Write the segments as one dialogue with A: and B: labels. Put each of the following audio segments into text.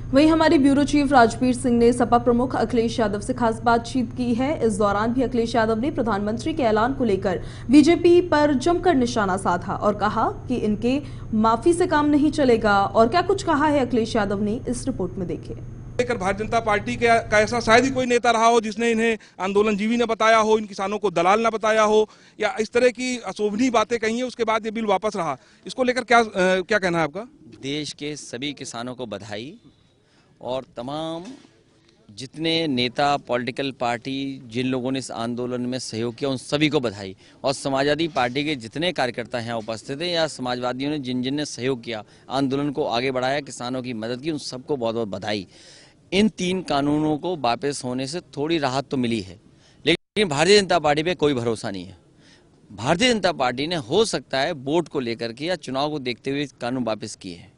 A: वहीं हमारे bureau chief Rajveer Singh ने सपा प्रमुख अखिलेश यादव से खास बातचीत की है। इस दौरान भी अखिलेश यादव ने प्रधानमंत्री के ऐलान को लेकर बीजेपी पर जमकर निशाना साधा और कहा कि इनके माफी से काम नहीं चलेगा। और क्या कुछ कहा है अखिलेश यादव ने, इस रिपोर्ट में देखिए।
B: लेकर भारतीय जनता पार्टी का ऐसा शायद ही कोई नेता रहा हो जिसने इन्हें आंदोलनजीवी न बताया हो, इन किसानों को दलाल न बताया हो या इस तरह की अशोभनीय बातें कही है। उसके बाद ये बिल वापस रहा। इसको लेकर क्या कहना है आपका?
C: देश के सभी किसानों को बधाई और तमाम जितने नेता, पॉलिटिकल पार्टी, जिन लोगों ने इस आंदोलन में सहयोग किया उन सभी को बधाई। और समाजवादी पार्टी के जितने कार्यकर्ता यहाँ उपस्थित हैं या समाजवादियों ने जिन जिन ने सहयोग किया, आंदोलन को आगे बढ़ाया, किसानों की मदद की, उन सबको बहुत बहुत बधाई। इन 3 कानूनों को वापस होने से थोड़ी राहत तो मिली है, लेकिन भारतीय जनता पार्टी पे कोई भरोसा नहीं है। भारतीय जनता पार्टी ने हो सकता है वोट को लेकर के या चुनाव को देखते हुए कानून वापस किए हैं,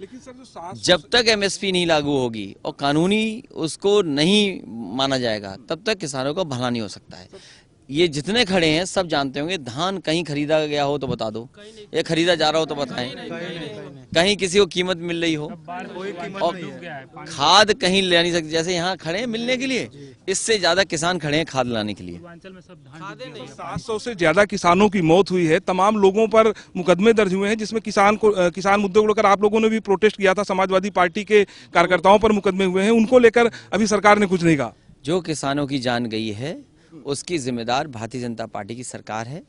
B: लेकिन सर जो
C: जब तक एमएसपी नहीं लागू होगी और कानूनी उसको नहीं माना जाएगा तब तक किसानों का भला नहीं हो सकता है। ये जितने खड़े हैं सब जानते होंगे, धान कहीं खरीदा गया हो तो बता दो, ये खरीदा जा रहा हो तो बताएं, कहीं किसी को कीमत मिल रही हो, और खाद कहीं ले नहीं सकते। जैसे यहाँ खड़े हैं मिलने के लिए, इससे ज्यादा किसान खड़े हैं खाद लाने के लिए।
B: 700 से ज्यादा किसानों की मौत हुई है, तमाम लोगों पर मुकदमे दर्ज हुए हैं, जिसमें किसान मुद्दे को लेकर आप लोगों ने भी प्रोटेस्ट किया था। समाजवादी पार्टी के कार्यकर्ताओं पर मुकदमे हुए हैं, उनको लेकर अभी सरकार ने कुछ नहीं कहा।
C: जो किसानों की जान गई है उसकी जिम्मेदार भारतीय जनता पार्टी की सरकार है,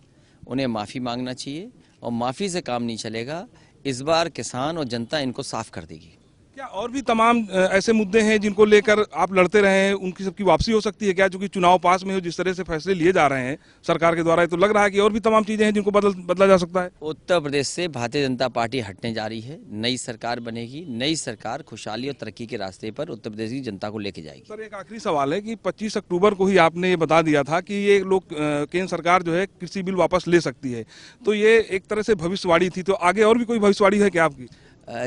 C: उन्हें माफी मांगना चाहिए और माफी से काम नहीं चलेगा। इस बार किसान और जनता इनको साफ कर देगी।
B: क्या और भी तमाम ऐसे मुद्दे हैं जिनको लेकर आप लड़ते रहे हैं, उनकी सबकी वापसी हो सकती है क्या? चूंकि चुनाव पास में हो, जिस तरह से फैसले लिए जा रहे हैं सरकार के द्वारा, तो लग रहा है कि और भी तमाम चीजें हैं जिनको बदला जा सकता है।
C: उत्तर प्रदेश से भारतीय जनता पार्टी हटने जा रही है, नई सरकार बनेगी। नई सरकार खुशहाली और तरक्की के रास्ते पर उत्तर प्रदेश की जनता को लेके जाएगी।
B: सर, एक आखिरी सवाल है कि 25 अक्टूबर को ही आपने ये बता दिया था कि ये लोग केंद्र सरकार जो है कृषि बिल वापस ले सकती है, तो ये एक तरह से भविष्यवाणी थी, तो आगे और भी कोई भविष्यवाणी है क्या आपकी?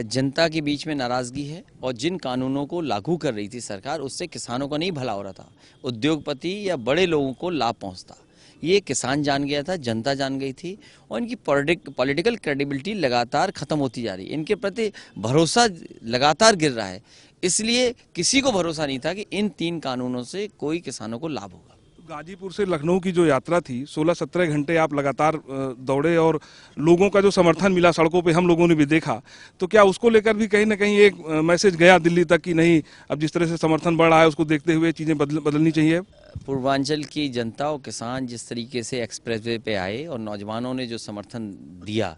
C: जनता के बीच में नाराजगी है और जिन कानूनों को लागू कर रही थी सरकार, उससे किसानों का नहीं भला हो रहा था, उद्योगपति या बड़े लोगों को लाभ पहुंचता। ये किसान जान गया था, जनता जान गई थी और इनकी पॉलिटिकल क्रेडिबिलिटी लगातार खत्म होती जा रही है, इनके प्रति भरोसा लगातार गिर रहा है। इसलिए किसी को भरोसा नहीं था कि इन 3 कानूनों से कोई किसानों को लाभ होगा।
B: गाजीपुर से लखनऊ की जो यात्रा थी, 16-17 घंटे आप लगातार दौड़े और लोगों का जो समर्थन मिला सड़कों पे हम लोगों ने भी देखा, तो क्या उसको लेकर भी कहीं ना कहीं एक मैसेज गया दिल्ली तक कि नहीं, अब जिस तरह से समर्थन बढ़ रहा है उसको देखते हुए चीजें बदलनी चाहिए?
C: पूर्वांचल की जनता और किसान जिस तरीके से एक्सप्रेसवे पे आए और नौजवानों ने जो समर्थन दिया,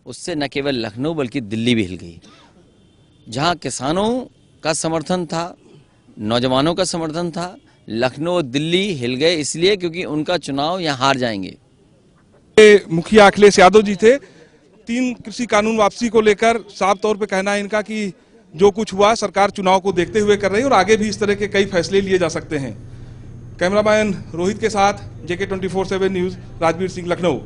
C: उससे न केवल लखनऊ बल्कि दिल्ली भी हिल गई। जहाँ किसानों का समर्थन था, नौजवानों का समर्थन था, लखनऊ दिल्ली हिल गए, इसलिए क्योंकि उनका चुनाव यहाँ हार जाएंगे।
B: मुखिया अखिलेश यादव जी थे। 3 कृषि कानून वापसी को लेकर साफ तौर पे कहना है इनका कि जो कुछ हुआ सरकार चुनाव को देखते हुए कर रही है और आगे भी इस तरह के कई फैसले लिए जा सकते हैं। कैमरामैन रोहित के साथ JK 24/7 न्यूज, राजवीर सिंह, लखनऊ।